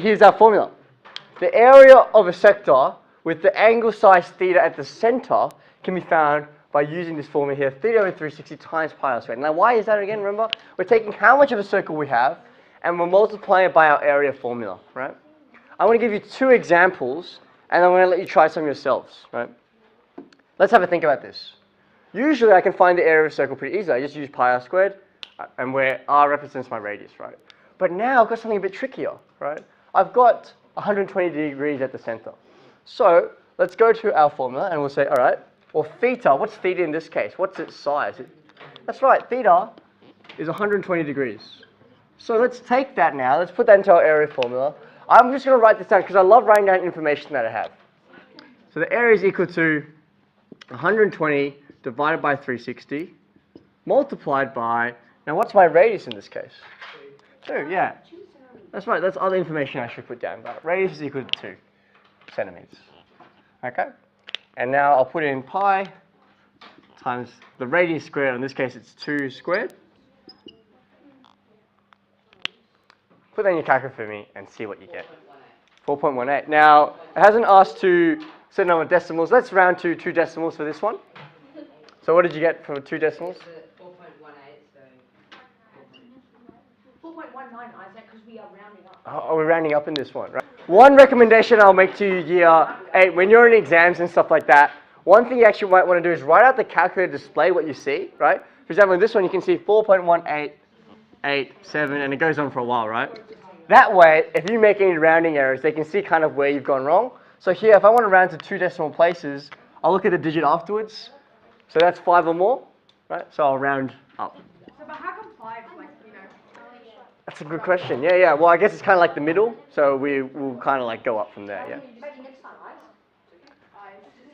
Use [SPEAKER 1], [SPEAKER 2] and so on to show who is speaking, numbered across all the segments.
[SPEAKER 1] here's our formula. The area of a sector with the angle size theta at the center can be found by using this formula here, theta over 360 times pi r squared. Now, why is that again? Remember, we're taking how much of a circle we have, and we're multiplying it by our area formula, right? I want to give you 2 examples, and I'm going to let you try some yourselves, right? Let's have a think about this. Usually, I can find the area of a circle pretty easily. I just use pi r squared, and where r represents my radius, right? But now I've got something a bit trickier, right? I've got 120 degrees at the center. So let's go to our formula, and we'll say, all right, well, theta, what's theta in this case? What's its size? That's right, theta is 120 degrees. So let's take that now. Let's put that into our area formula. I'm just going to write this down because I love writing down information that I have. So the area is equal to 120 divided by 360 multiplied by, now what's my radius in this case? 2, yeah. That's right, that's other information I should put down. But radius is equal to 2 centimeters. Okay? And now I'll put in pi times the radius squared. In this case, it's 2 squared. Put that in your calculator for me and see what you get. 4.18. Now, it hasn't asked to set a number of decimals. Let's round to 2 decimals for this one. So what did you get for 2 decimals?
[SPEAKER 2] 4.18, so 4.19, Isaac, because we are rounding up.
[SPEAKER 1] Oh, we're rounding up in this one, right? One recommendation I'll make to you year 8, when you're in exams and stuff like that, one thing you actually might want to do is write out the calculator display what you see, right? For example, in this one you can see 4.1887, and it goes on for a while, right? That way, if you make any rounding errors, they can see kind of where you've gone wrong. So here, if I want to round to 2 decimal places, I'll look at the digit afterwards. So that's 5 or more, right? So I'll round up.
[SPEAKER 2] So, but how come 5, like, you know?
[SPEAKER 1] That's a good question. Yeah. Well, I guess it's kind of like the middle, so we will kind of like go up from there, yeah.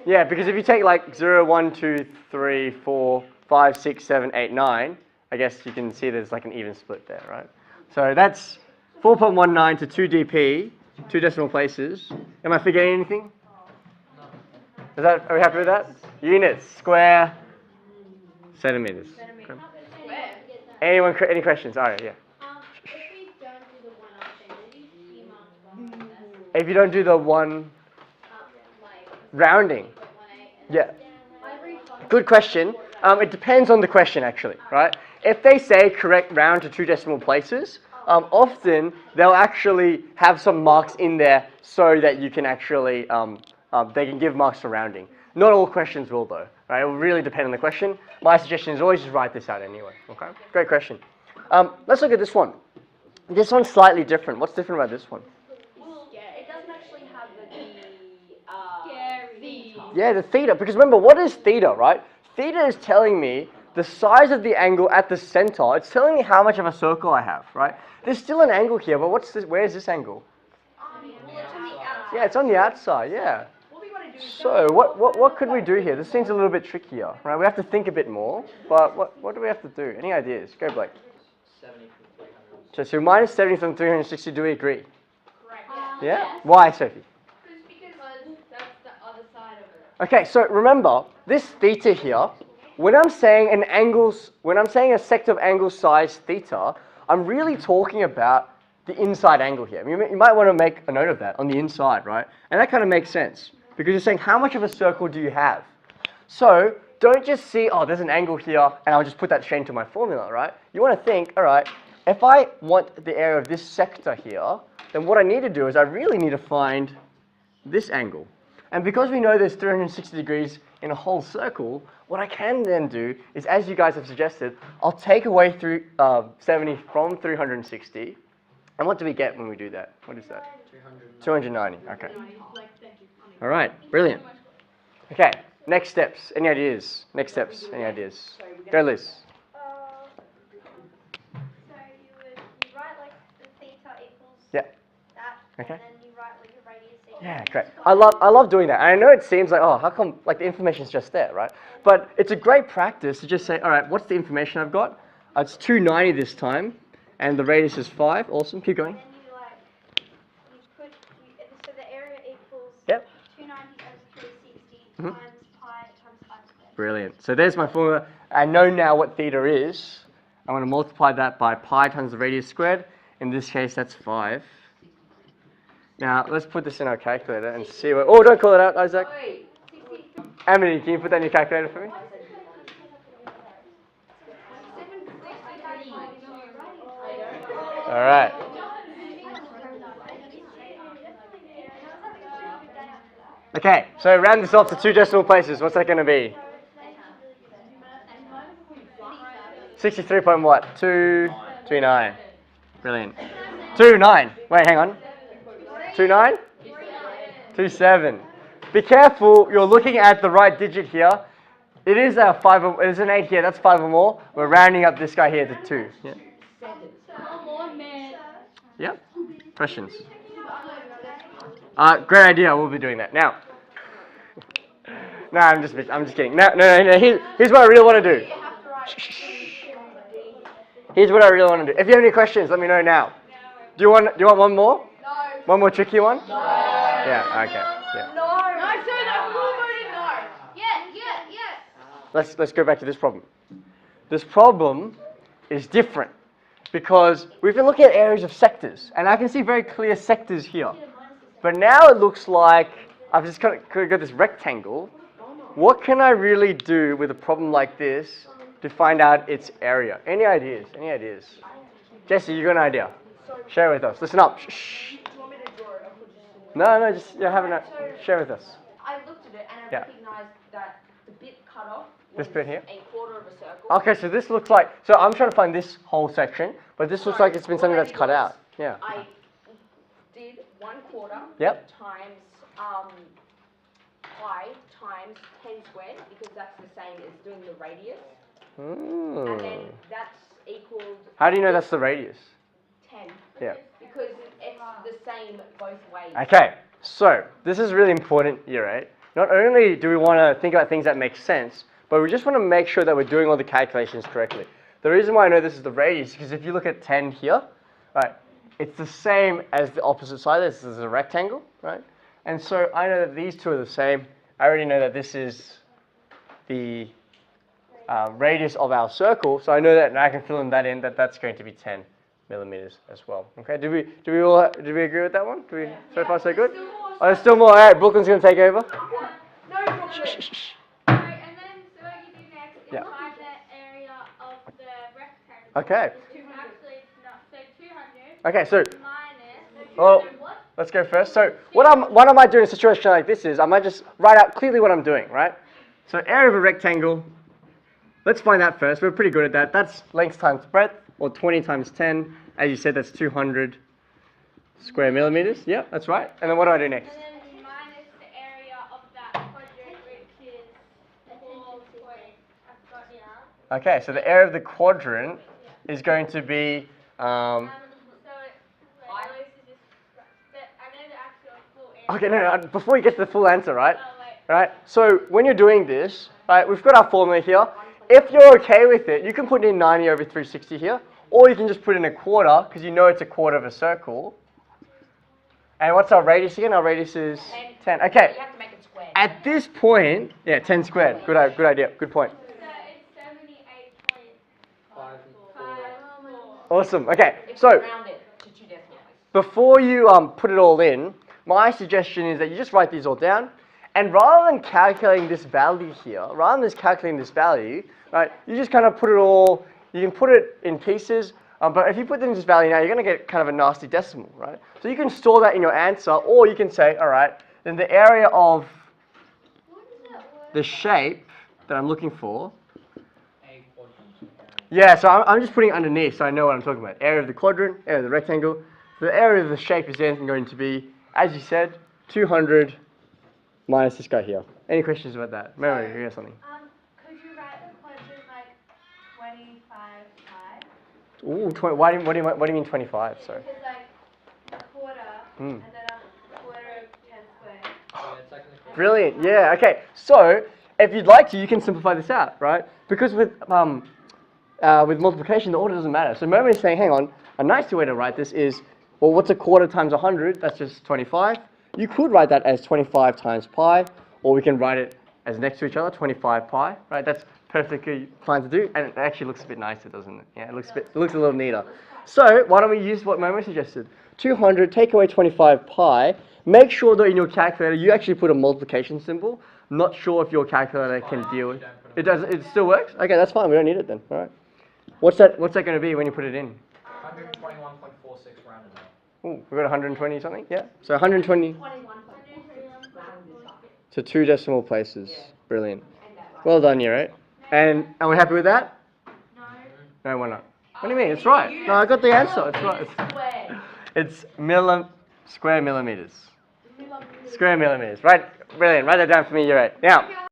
[SPEAKER 1] Yeah, because if you take like 0, 1, 2, 3, 4, 5, 6, 7, 8, 9, I guess you can see there's like an even split there, right? So that's 4.19 to 2 dp, 2 decimal places. Am I forgetting anything? Are we happy with that? Units, square, centimeters. Okay. Anyone, any questions? All right, yeah. If you don't do the one rounding, yeah. Good question. It depends on the question, actually, right? If they say correct round to 2 decimal places, often they'll actually have some marks in there so that you can actually, they can give marks for rounding. Not all questions will, though, right? It will really depend on the question. My suggestion is always just write this out anyway, okay? Great question. Let's look at this one. This one's slightly different. What's different about this one?
[SPEAKER 3] It doesn't actually have the
[SPEAKER 1] Yeah, the theta, because remember, what is theta, right? Theta is telling me the size of the angle at the center. It's telling me how much of a circle I have, right? There's still an angle here, but what's this? Where is this angle? Yeah, it's on the outside, yeah. So what could we do here? This seems a little bit trickier, right? We have to think a bit more, but what do we have to do? Any ideas? Go, Blake.
[SPEAKER 2] 70 from 300.
[SPEAKER 1] So minus 70 from 360, do we agree?
[SPEAKER 3] Correct.
[SPEAKER 1] Yeah? Why, Sophie?
[SPEAKER 3] Because that's the other side of it.
[SPEAKER 1] Okay, so remember, this theta here, when I'm saying a sector of angle size theta, I'm really talking about the inside angle here. You might want to make a note of that on the inside, right? And that kind of makes sense because you're saying how much of a circle do you have? So don't just see, oh, there's an angle here, and I'll just put that straight into my formula, right? You want to think, all right, if I want the area of this sector here, then what I need to do is I really need to find this angle. And because we know there's 360 degrees in a whole circle, what I can then do is, as you guys have suggested, I'll take away 70 from 360. And what do we get when we do that? What is that? 290. Okay. All right. Brilliant. Okay. Next steps. Any ideas? Next steps. Any ideas? Go, Liz.
[SPEAKER 4] So you write like the theta equals
[SPEAKER 1] Yeah.
[SPEAKER 4] that,
[SPEAKER 1] Okay.
[SPEAKER 4] and then you write like your radius equals.
[SPEAKER 1] Yeah, great. I love doing that. And I know it seems like, oh, how come, like the information's just there, right? But it's a great practice to just say, all right, what's the information I've got? It's 290 this time, and the radius is 5. Awesome. Keep going.
[SPEAKER 4] And then so the area equals
[SPEAKER 1] Yep.
[SPEAKER 4] 290 over 360
[SPEAKER 1] Mhm.
[SPEAKER 4] times pi times 5 squared.
[SPEAKER 1] Brilliant. So there's my formula. I know now what theta is. I'm going to multiply that by pi times the radius squared. In this case, that's 5. Now, let's put this in our calculator and see what... Oh, don't call it out, Isaac.
[SPEAKER 2] Wait.
[SPEAKER 1] Emily, can you put that in your calculator for me? All right. Okay, so round this off to 2 decimal places. What's that going to be? 63 point what? 229. Brilliant. 29. Wait, hang on. 29? 27. Be careful, you're looking at the right digit here. It is a 5 or, there's an 8 here, that's 5 or more. We're rounding up this guy here to 2. Yeah. Yep. Questions? Great idea, we'll be doing that. Now. No, I'm just kidding. No. Here's what I really want to do. Here's what I really want to do. If you have any questions, let me know now. Do you want one more?
[SPEAKER 3] No.
[SPEAKER 1] One more tricky one?
[SPEAKER 3] No.
[SPEAKER 1] Yeah, okay. Yeah.
[SPEAKER 3] No. No, so that who voted no? Yeah.
[SPEAKER 1] Let's go back to this problem. This problem is different because we've been looking at areas of sectors, and I can see very clear sectors here. But now it looks like I've just got this rectangle. What can I really do with a problem like this to find out its area? Any ideas? Any ideas? Jesse, you got an idea? Share with us. Listen up. Shh. No, just share with us.
[SPEAKER 2] I looked at it and I
[SPEAKER 1] Yeah.
[SPEAKER 2] recognized that the bit cut off
[SPEAKER 1] This
[SPEAKER 2] was
[SPEAKER 1] bit here?
[SPEAKER 2] a quarter of a circle.
[SPEAKER 1] Okay, so this looks like, so I'm trying to find this whole section, but this looks like it's been something that's cut out. Yeah.
[SPEAKER 2] I did 1/4
[SPEAKER 1] Yep.
[SPEAKER 2] times pi times 10 squared because that's the same as doing the radius. And then that's equaled
[SPEAKER 1] How do you know that's the radius?
[SPEAKER 2] 10
[SPEAKER 1] Yeah.
[SPEAKER 2] because it's the same both ways.
[SPEAKER 1] Okay, so this is really important, year 8. Not only do we want to think about things that make sense, but we just want to make sure that we're doing all the calculations correctly. The reason why I know this is the radius is because if you look at 10 here, right, it's the same as the opposite side. This is a rectangle, right? And so I know that these two are the same. I already know that this is the radius of our circle, so I know that, and I can fill in that in, that's going to be 10 millimeters as well. Okay, do we agree with that one? So far so good? Oh, there's still more. All right, Brooklyn's going to take over.
[SPEAKER 3] No, Brooklyn. Right, and then so what you do next is
[SPEAKER 1] Yeah.
[SPEAKER 3] find the area of the rectangle.
[SPEAKER 1] Okay.
[SPEAKER 3] Actually, it's not. So 200
[SPEAKER 1] Okay, so
[SPEAKER 3] minus.
[SPEAKER 1] well,
[SPEAKER 3] What?
[SPEAKER 1] let's go first. So what I might do in a situation like this is I might just write out clearly what I'm doing, right? So area of a rectangle. Let's find that first. We're pretty good at that. That's length times breadth, or 20 times 10. As you said, that's 200 square millimeters. Yeah, that's right. And then what do I do next?
[SPEAKER 3] And then minus the area of that quadrant, which is 4 point. I've got here.
[SPEAKER 1] Okay, so the area of the quadrant is going to be,
[SPEAKER 3] So at least it's just. I know the actual full answer.
[SPEAKER 1] okay, no, before you get to the full answer, right?
[SPEAKER 3] Oh wait.
[SPEAKER 1] Right, so when you're doing this, right, we've got our formula here. If you're okay with it, you can put in 90 over 360 here, or you can just put in a quarter, because you know it's a quarter of a circle. And what's our radius again? Our radius is 10. Okay,
[SPEAKER 2] You have to make it square.
[SPEAKER 1] at this point, yeah, 10 squared. Good idea, good point.
[SPEAKER 3] So it's 78.54.
[SPEAKER 1] Awesome, okay,
[SPEAKER 2] If
[SPEAKER 1] so
[SPEAKER 2] you round it to 2 decimal places.
[SPEAKER 1] before you put it all in, my suggestion is that you just write these all down, and rather than calculating this value here, right, you just kind of put it all, you can put it in pieces, but if you put in this value now, you're going to get kind of a nasty decimal, right? So you can store that in your answer, or you can say, all right, then the area of the shape that I'm looking for, yeah, so I'm just putting it underneath so I know what I'm talking about. Area of the quadrant, area of the rectangle. The area of the shape is then going to be, as you said, 200 minus this guy here. Any questions about that? Mary, you have something?
[SPEAKER 4] Could you write the quadrant like 25 pi?
[SPEAKER 1] Ooh, what do you mean 25? Sorry.
[SPEAKER 4] Because like a quarter and then a quarter of 10 squared.
[SPEAKER 1] Brilliant. Yeah. Okay. So if you'd like to, you can simplify this out, right? Because with multiplication, the order doesn't matter. So Mary is saying, hang on, a nicer way to write this is, well, what's a quarter times 100? That's just 25. You could write that as 25 times pi, or we can write it as next to each other, 25 pi, right? That's perfectly fine to do, and it actually looks a bit nicer, doesn't it? Yeah, it looks a little neater. So why don't we use what Momo suggested? 200, take away 25 pi. Make sure that in your calculator you actually put a multiplication symbol. Not sure if your calculator can deal with it. Does. It still works? Okay, that's fine. We don't need it then. All right. What's that going to be when you put it in?
[SPEAKER 5] 121.46 rounded up.
[SPEAKER 1] Oh, we got 120 something? Yeah. So 120 to 2 decimal places. Brilliant. Well done, you, right? And are we happy with that? No, we're not. What do you mean? It's right. No, I got the answer. It's right. It's square millimeters. Square millimeters. Right. Brilliant. Write that down for me. You're right. Now.